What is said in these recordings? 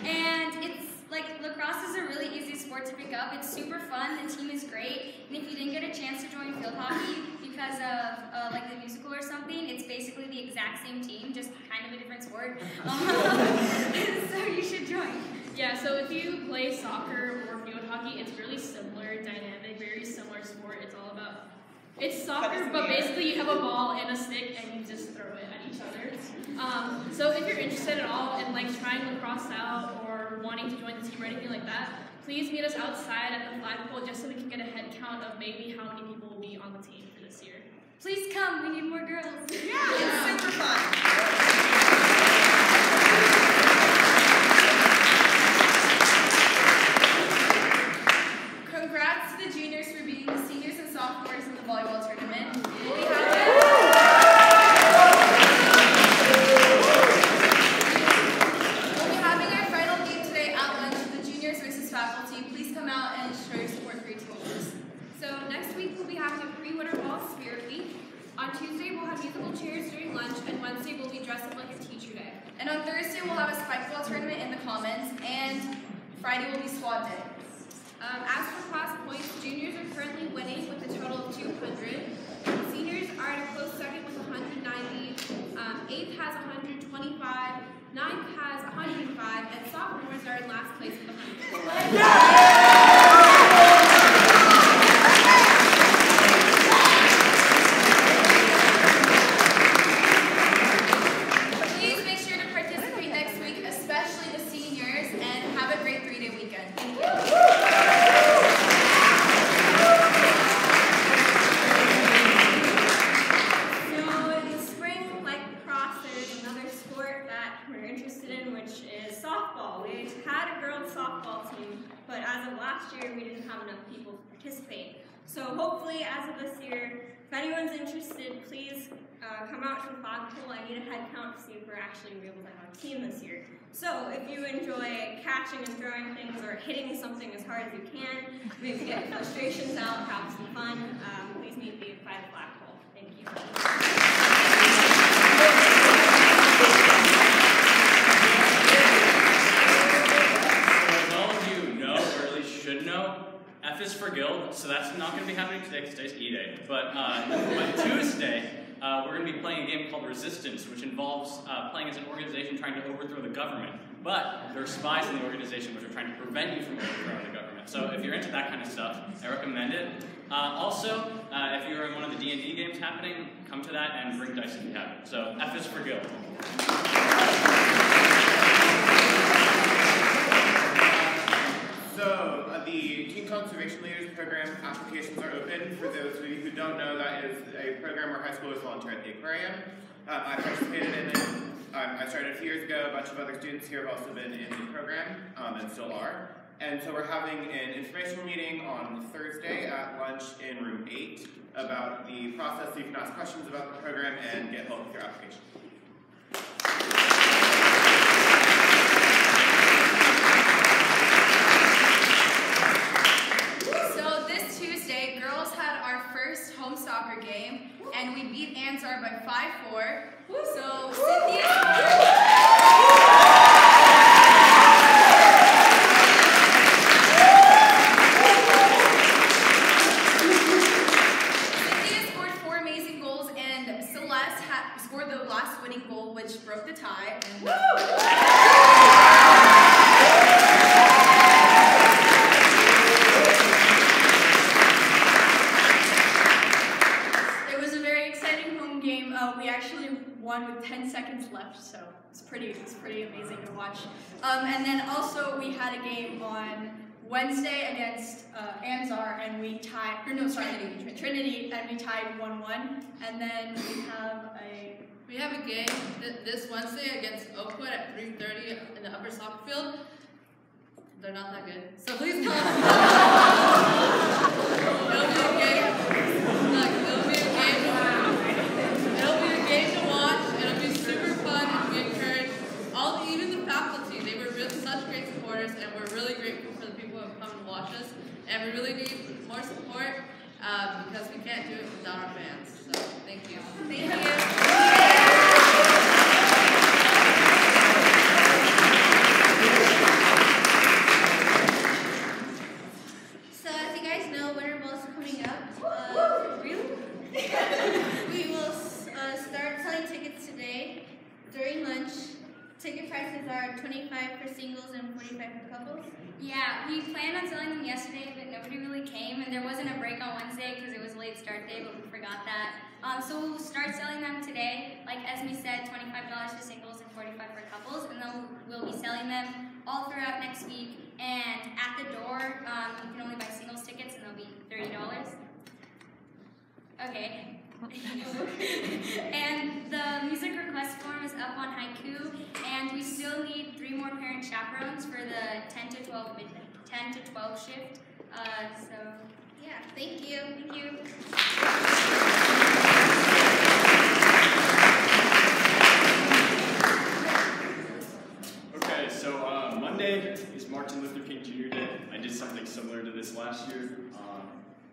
And it's like lacrosse is a really easy sport to pick up. It's super fun. The team is great. And if you didn't get a chance to join field hockey because of like the musical or something, it's basically the exact same team, just kind of a different sport. So you should join. Yeah, so if you play soccer or field hockey, it's really similar dynamic, very similar sport. It's soccer, but basically you have a ball and a stick and you just throw it at each other. So if you're interested at all in like trying lacrosse out or wanting to join the team or anything like that, please meet us outside at the flagpole just so we can get a head count of maybe how many people will be on the team for this year. Please come, we need more girls. Yeah, it's super fun. Congrats to the juniors for beating the seniors and sophomores in the volleyball tournament. We'll be having our final game today at lunch with the juniors versus faculty. Please come out and show your support for your teams. So next week we'll be having a pre-winter ball spirit week. On Tuesday we'll have musical chairs during lunch, and Wednesday we'll be dressed up like a teacher day. And on Thursday we'll have a spikeball tournament in the Commons, and Friday will be squad day. As for class points, juniors are currently winning with a total of 200. Seniors are in a close second with 190. 8th has 125. 9th has 105, and sophomores are in last place with 100. Please make sure to participate next week, especially the seniors, and have a great 3-day weekend. Thank you. Softball team, but as of last year, we didn't have enough people to participate. So hopefully, as of this year, if anyone's interested, please come out to the flagpole. I need a head count to see if we're actually able to have a team this year. So if you enjoy catching and throwing things or hitting something as hard as you can, maybe get your frustrations out, have some fun, please meet me by the flagpole. Thank you. F is for Guild, so that's not going to be happening today because today's E-Day. But Tuesday, we're going to be playing a game called Resistance, which involves playing as an organization trying to overthrow the government. But there are spies in the organization which are trying to prevent you from overthrowing the government. So if you're into that kind of stuff, I recommend it. Also, if you're in one of the D&D games happening, come to that and bring dice if you have it. So F is for Guild. So, the Teen Conservation Leaders Program applications are open. For those of you who don't know, that is a program where high schoolers volunteer at the aquarium. I participated in it. I started a few years ago. A bunch of other students here have also been in the program, and still are. And so we're having an informational meeting on Thursday at lunch in room 8 about the process, so you can ask questions about the program and get help with your application. Home soccer game, and we beat Ansar by 5-4. So Cynthia's scored 4 amazing goals, and Celeste scored the last winning goal, which broke the tie. We actually won with 10 seconds left, so it's pretty amazing to watch. And then also we had a game on Wednesday against Ansar, and we tied. Or no, sorry, Trinity, and we tied 1-1. And then we have a game this Wednesday against Oakwood at 3:30 in the upper soccer field. They're not that good, so please come. It'll be a game. It'll be a game to watch. It'll be super fun, and we encourage even the faculty. They were such great supporters, and we're really grateful for the people who have come and watched us. And we really need more support because we can't do it without our fans. So thank you. Thank you. prices are 25 for singles and 45 for couples? Yeah, we planned on selling them yesterday, but nobody really came, and there wasn't a break on Wednesday because it was a late start day, but we forgot that. So we'll start selling them today. Like Esme said, $25 for singles and $45 for couples, and then we'll be selling them all throughout next week. And at the door, you can only buy singles tickets, and they'll be $30. Okay. And the music request form is up on Haiku, and we still need 3 more parent chaperones for the 10 to 12 shift. So yeah, thank you. Thank you. Okay, so Monday is Martin Luther King Jr. Day. I did something similar to this last year,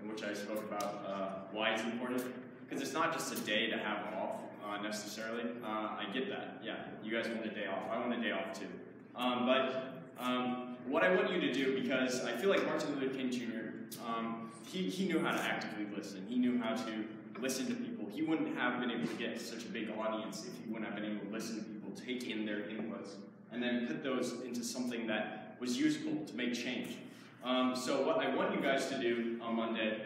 in which I spoke about why it's important. Because it's not just a day to have off, necessarily. I get that. Yeah, you guys want a day off. I want a day off too. But what I want you to do, because I feel like Martin Luther King Jr., he knew how to actively listen. He knew how to listen to people. He wouldn't have been able to get such a big audience if he wouldn't have been able to listen to people, take in their inputs, and then put those into something that was useful to make change. So what I want you guys to do on Monday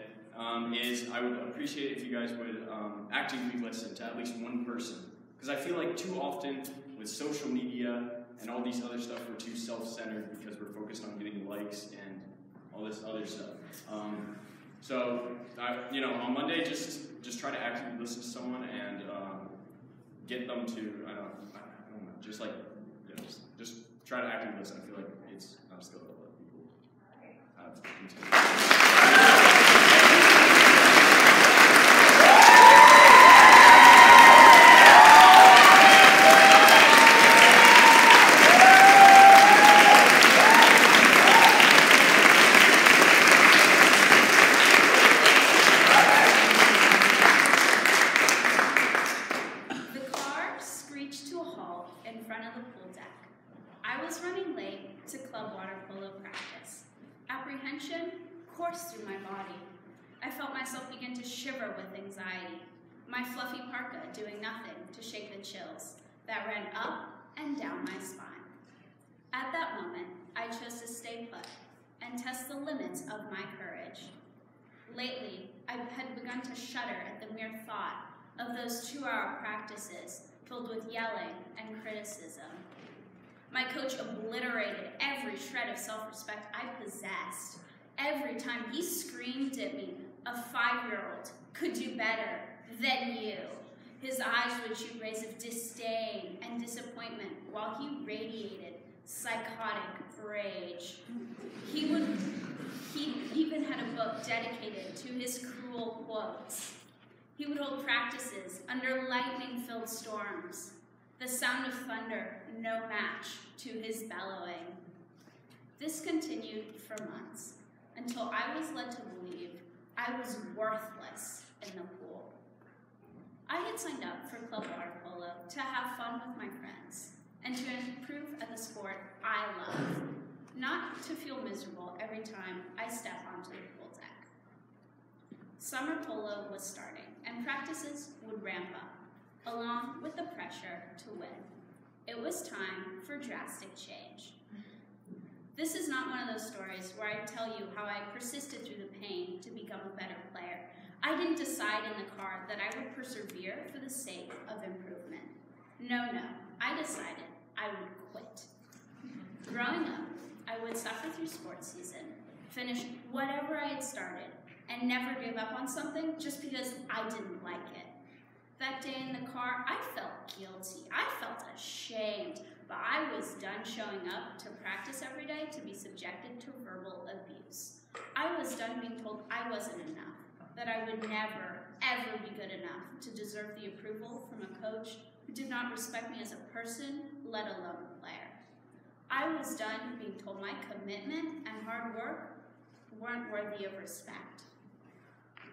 is I would appreciate if you guys would actively listen to at least one person. Because I feel like too often with social media and all these other stuff, we're too self-centered because we're focused on getting likes and all this other stuff. On Monday, just try to actively listen to someone and get them to, I don't know, just try to actively listen. I feel like it's not a skill that a lot of people have. Coursed through my body. I felt myself begin to shiver with anxiety, my fluffy parka doing nothing to shake the chills that ran up and down my spine. At that moment, I chose to stay put and test the limits of my courage. Lately, I had begun to shudder at the mere thought of those 2-hour practices filled with yelling and criticism. My coach obliterated every shred of self-respect I possessed. Every time he screamed at me, a 5-year-old could do better than you. His eyes would shoot rays of disdain and disappointment while he radiated psychotic rage. He even had a book dedicated to his cruel quotes. He would hold practices under lightning-filled storms, the sound of thunder no match to his bellowing. This continued for months, until I was led to believe I was worthless in the pool. I had signed up for club water polo to have fun with my friends and to improve at the sport I love, not to feel miserable every time I step onto the pool deck. Summer polo was starting, and practices would ramp up, along with the pressure to win. It was time for drastic change. This is not one of those stories where I tell you how I persisted through the pain to become a better player. I didn't decide in the car that I would persevere for the sake of improvement. No, I decided I would quit. Growing up, I would suffer through sports season, finish whatever I had started, and never give up on something just because I didn't like it. That day in the car, I felt guilty. I felt ashamed. But I was done showing up to practice every day to be subjected to verbal abuse. I was done being told I wasn't enough, that I would never, ever be good enough to deserve the approval from a coach who did not respect me as a person, let alone a player. I was done being told my commitment and hard work weren't worthy of respect.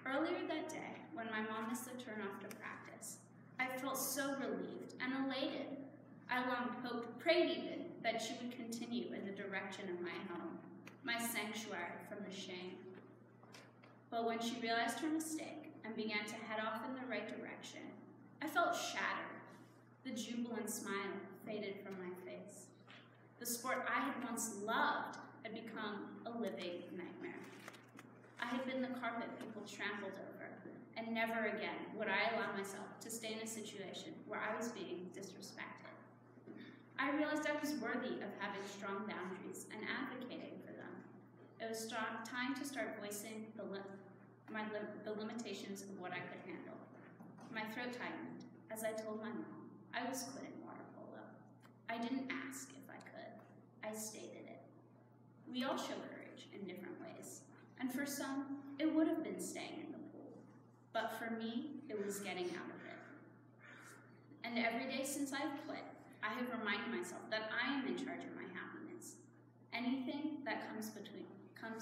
Earlier that day, when my mom missed the turn-off to practice, I felt so relieved and elated. I longed, hoped, prayed even, that she would continue in the direction of my home, my sanctuary from the shame. But when she realized her mistake and began to head off in the right direction, I felt shattered. The jubilant smile faded from my face. The sport I had once loved had become a living nightmare. I had been the carpet people trampled over, and never again would I allow myself to stay in a situation where I was being disrespected. I realized I was worthy of having strong boundaries and advocating for them. It was time to start voicing the limitations of what I could handle. My throat tightened as I told my mom I was quitting water polo. I didn't ask if I could. I stated it. We all show courage in different ways, and for some, it would have been staying in the pool. But for me, it was getting out of it. And every day since I've quit, I have reminded myself that I am in charge of my happiness. Anything that comes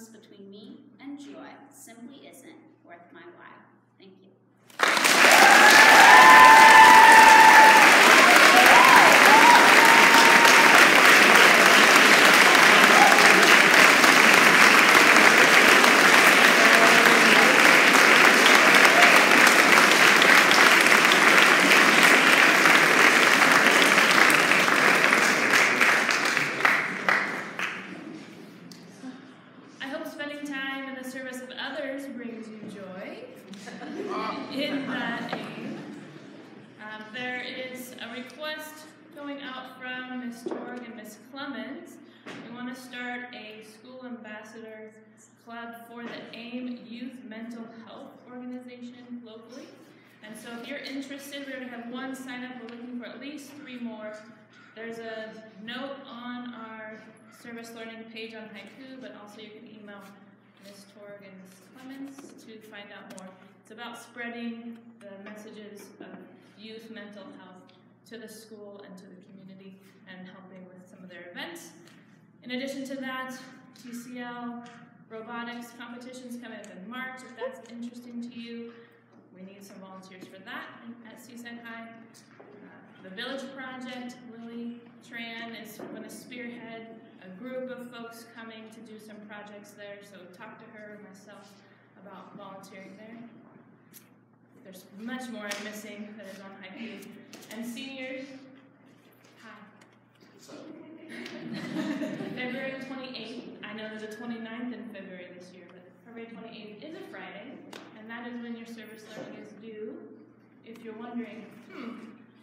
between me and joy simply isn't worth my while. Thank you. In that aim, there is a request going out from Ms. Torg and Ms. Clemens. We want to start a school ambassador club for the AIM Youth Mental Health Organization locally. And so if you're interested, we're going to have one sign up. We're looking for at least 3 more. There's a note on our service learning page on Haiku, but also you can email Ms. Torg and Ms. Clemens to find out more. It's about spreading the messages of youth mental health to the school and to the community and helping with some of their events. In addition to that, TCL robotics competitions coming up in March. If that's interesting to you, we need some volunteers for that at Seaside High. The Village Project, Lily Tran is going to spearhead a group of folks coming to do some projects there, so talk to her and myself about volunteering there. There's much more I'm missing that is on Haiku. And seniors, hi. February 28th, I know there's a 29th in February this year, but February 28th is a Friday, and that is when your service learning is due. If you're wondering,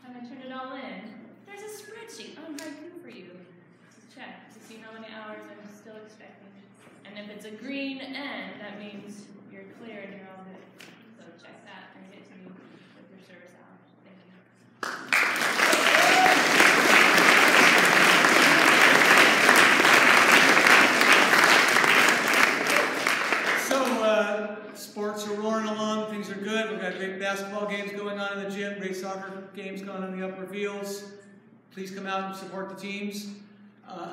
have I turned it all in? There's a spreadsheet on Haiku for you to check to see how many hours I'm still expecting. And if it's a green N, that means you're clear and you're all good. So check that and get to me with your service hours. Thank you. Sports are roaring along, things are good. We've got great basketball games going on in the gym, great soccer games going on in the upper fields. Please come out and support the teams.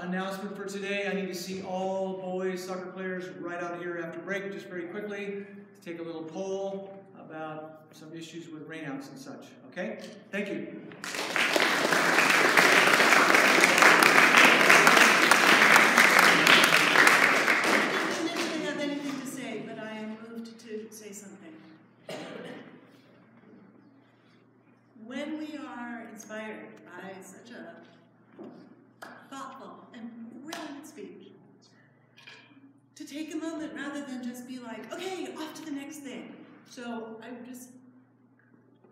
Announcement for today, I need to see all boys soccer players right out here after break, just very quickly, to take a little poll about some issues with rainouts and such. Okay? Thank you. Say something. When we are inspired by such a thoughtful and brilliant speech, to take a moment rather than just be like, okay, off to the next thing. So I just,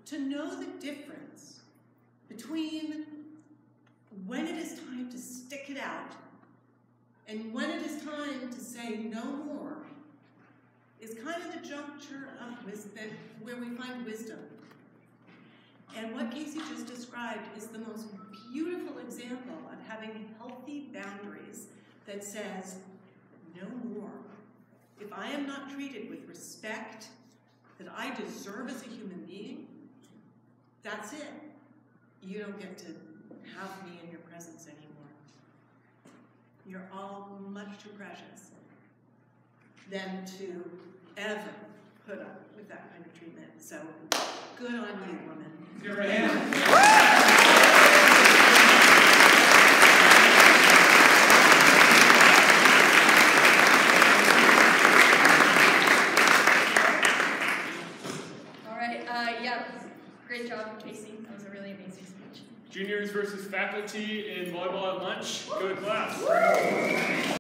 to know the difference between when it is time to stick it out and when it is time to say no more, is kind of the juncture of wisdom, where we find wisdom. And what Casey just described is the most beautiful example of having healthy boundaries that says, no more. If I am not treated with respect that I deserve as a human being, that's it. You don't get to have me in your presence anymore. You're all much too precious than to ever put up with that kind of treatment. So, good on you, woman. Give her a hand. All right, yeah, great job, Casey. That was a really amazing speech. Juniors versus faculty in volleyball at lunch. Go to class.